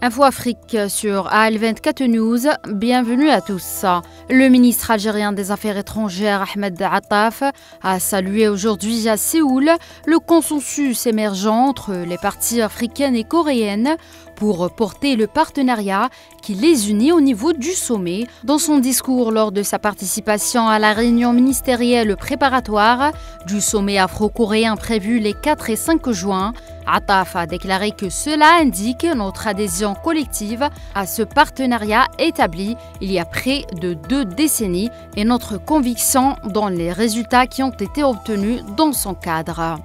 Info Afrique sur AL24 News, bienvenue à tous. Le ministre algérien des Affaires étrangères Ahmed Attaf a salué aujourd'hui à Séoul le consensus émergent entre les parties africaines et coréennes pour porter le partenariat qui les unit au niveau du sommet. Dans son discours lors de sa participation à la réunion ministérielle préparatoire du sommet afro-coréen prévu les 4 et 5 juin, Attaf a déclaré que cela indique notre adhésion collective à ce partenariat établi il y a près de 2 décennies et notre conviction dans les résultats qui ont été obtenus dans son cadre.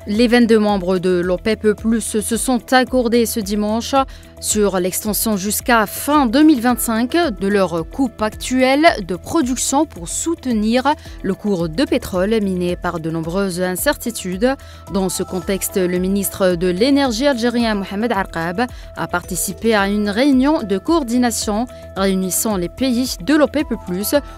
Les 22 membres de l'OPEP+ se sont accordés ce dimanche sur l'extension jusqu'à fin 2025 de leur coupe actuelle de production pour soutenir le cours de pétrole miné par de nombreuses incertitudes. Dans ce contexte, le ministre de l'Énergie algérien Mohamed Arqab a participé à une réunion de coordination réunissant les pays de l'OPEP+,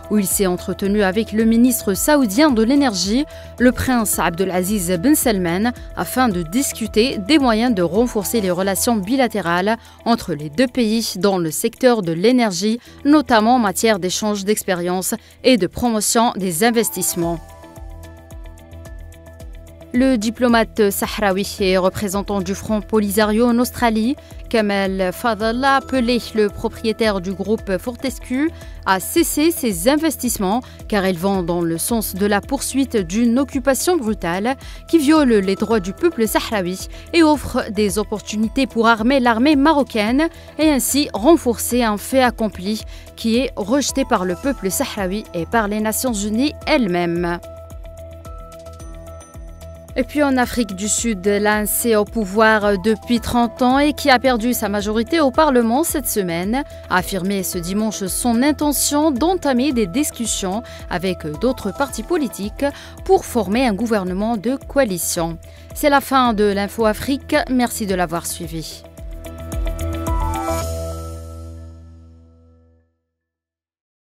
où il s'est entretenu avec le ministre saoudien de l'Énergie, le prince Abdelaziz Ben Salman, afin de discuter des moyens de renforcer les relations bilatérales entre les deux pays dans le secteur de l'énergie, notamment en matière d'échange d'expériences et de promotion des investissements. Le diplomate sahraoui et représentant du Front Polisario en Australie, Kamel Fadel, a appelé le propriétaire du groupe Fortescue à cesser ses investissements car ils vont dans le sens de la poursuite d'une occupation brutale qui viole les droits du peuple sahraoui et offre des opportunités pour armer l'armée marocaine et ainsi renforcer un fait accompli qui est rejeté par le peuple sahraoui et par les Nations Unies elles-mêmes. Et puis en Afrique du Sud, l'ANC au pouvoir depuis 30 ans et qui a perdu sa majorité au Parlement cette semaine, a affirmé ce dimanche son intention d'entamer des discussions avec d'autres partis politiques pour former un gouvernement de coalition. C'est la fin de l'Info Afrique, merci de l'avoir suivi.